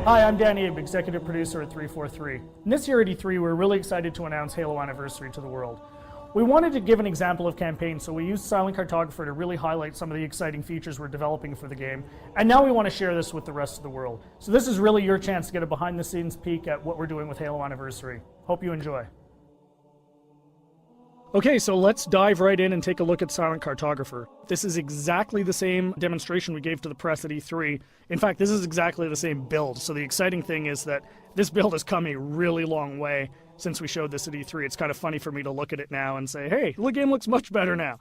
Hi, I'm Dan Abe, executive producer at 343. And this year at E3, we're really excited to announce Halo Anniversary to the world. We wanted to give an example of campaign, so we used Silent Cartographer to really highlight some of the exciting features we're developing for the game. And now we want to share this with the rest of the world. So this is really your chance to get a behind-the-scenes peek at what we're doing with Halo Anniversary. Hope you enjoy. Okay, so let's dive right in and take a look at Silent Cartographer. This is exactly the same demonstration we gave to the press at E3. In fact, this is exactly the same build. So the exciting thing is that this build has come a really long way since we showed this at E3. It's kind of funny for me to look at it now and say, hey, the game looks much better now.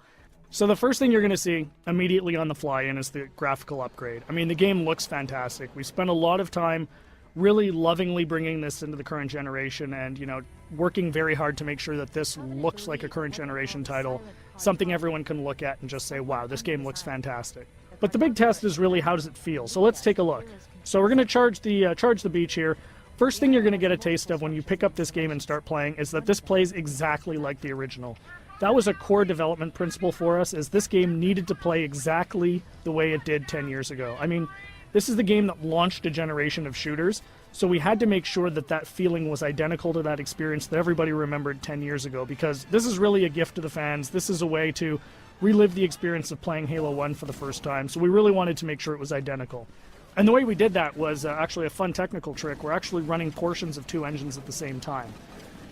So the first thing you're going to see immediately on the fly-in is the graphical upgrade. I mean, the game looks fantastic. We spent a lot of time really lovingly bringing this into the current generation and, you know, working very hard to make sure that this looks like a current generation title, something everyone can look at and just say, wow, this game looks fantastic. But the big test is really, how does it feel? So let's take a look. So we're going to charge the beach here. First thing you're going to get a taste of when you pick up this game and start playing is that this plays exactly like the original. That was a core development principle for us, is this game needed to play exactly the way it did 10 years ago. I mean, this is the game that launched a generation of shooters, so we had to make sure that that feeling was identical to that experience that everybody remembered 10 years ago, because this is really a gift to the fans. This is a way to relive the experience of playing Halo 1 for the first time, so we really wanted to make sure it was identical. And the way we did that was actually a fun technical trick. We're actually running portions of two engines at the same time.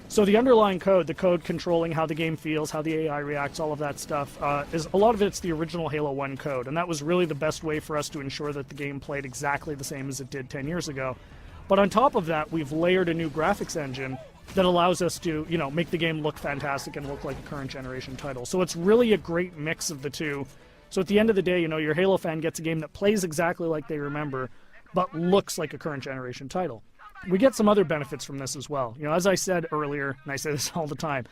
So the underlying code, the code controlling how the game feels, how the AI reacts, all of that stuff, is a lot of it's the original Halo 1 code, and that was really the best way for us to ensure that the game played exactly the same as it did 10 years ago. But on top of that, we've layered a new graphics engine that allows us to, you know, make the game look fantastic and look like a current generation title. So it's really a great mix of the two. So at the end of the day, you know, your Halo fan gets a game that plays exactly like they remember, but looks like a current generation title. We get some other benefits from this as well. You know, as I said earlier, and I say this all the time,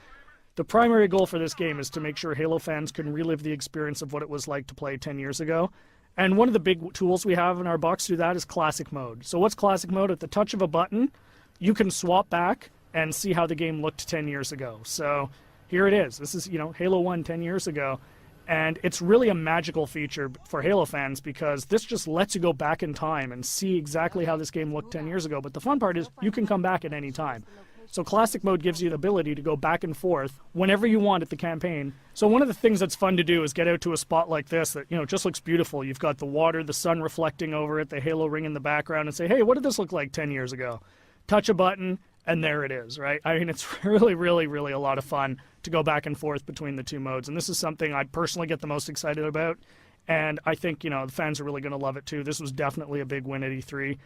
the primary goal for this game is to make sure Halo fans can relive the experience of what it was like to play 10 years ago. And one of the big tools we have in our box to do that is Classic Mode. So what's Classic Mode? At the touch of a button, you can swap back and see how the game looked 10 years ago. So here it is. This is, you know, Halo 1 10 years ago. And it's really a magical feature for Halo fans, because this just lets you go back in time and see exactly how this game looked 10 years ago. But the fun part is you can come back at any time. So Classic Mode gives you the ability to go back and forth whenever you want at the campaign. So one of the things that's fun to do is get out to a spot like this that, you know, just looks beautiful. You've got the water, the sun reflecting over it, the Halo ring in the background, and say, hey, what did this look like 10 years ago? Touch a button, and there it is, right? I mean, it's really, really, really a lot of fun to go back and forth between the two modes. And this is something I personally get the most excited about. And I think, you know, the fans are really going to love it too. This was definitely a big win at E3.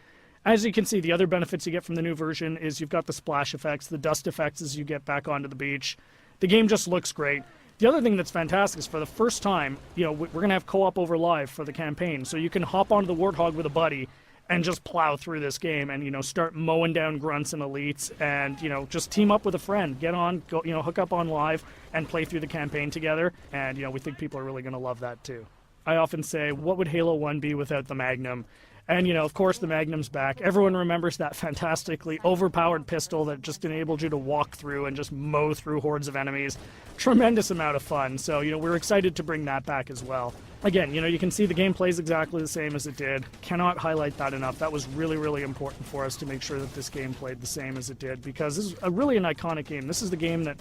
As you can see, the other benefits you get from the new version is you've got the splash effects, the dust effects as you get back onto the beach. The game just looks great. The other thing that's fantastic is for the first time, you know, we're going to have co-op over live for the campaign. So you can hop onto the Warthog with a buddy and just plow through this game and, you know, start mowing down grunts and elites and, you know, just team up with a friend. Get on, go, you know, hook up on live and play through the campaign together. And, you know, we think people are really going to love that too. I often say, what would Halo 1 be without the Magnum? And, you know, of course, the Magnum's back. Everyone remembers that fantastically overpowered pistol that just enabled you to walk through and just mow through hordes of enemies. Tremendous amount of fun. So, you know, we're excited to bring that back as well. Again, you know, you can see the game plays exactly the same as it did. Cannot highlight that enough. That was really, really important for us to make sure that this game played the same as it did, because this is really an iconic game. This is the game that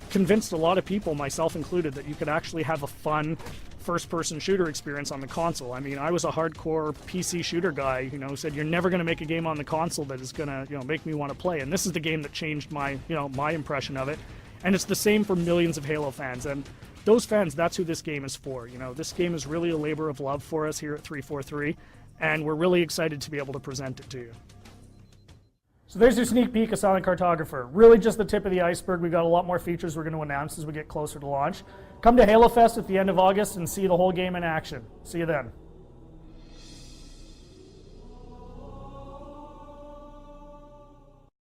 convinced a lot of people, myself included, that you could actually have a fun first-person shooter experience on the console. I mean, I was a hardcore PC shooter guy, you know, who said you're never going to make a game on the console that is going to, you know, make me want to play. And this is the game that changed my, you know, my impression of it. And it's the same for millions of Halo fans. And those fans, that's who this game is for. You know, this game is really a labor of love for us here at 343, and we're really excited to be able to present it to you. So there's your sneak peek of Silent Cartographer. Really just the tip of the iceberg. We've got a lot more features we're going to announce as we get closer to launch. Come to Halo Fest at the end of August and see the whole game in action. See you then.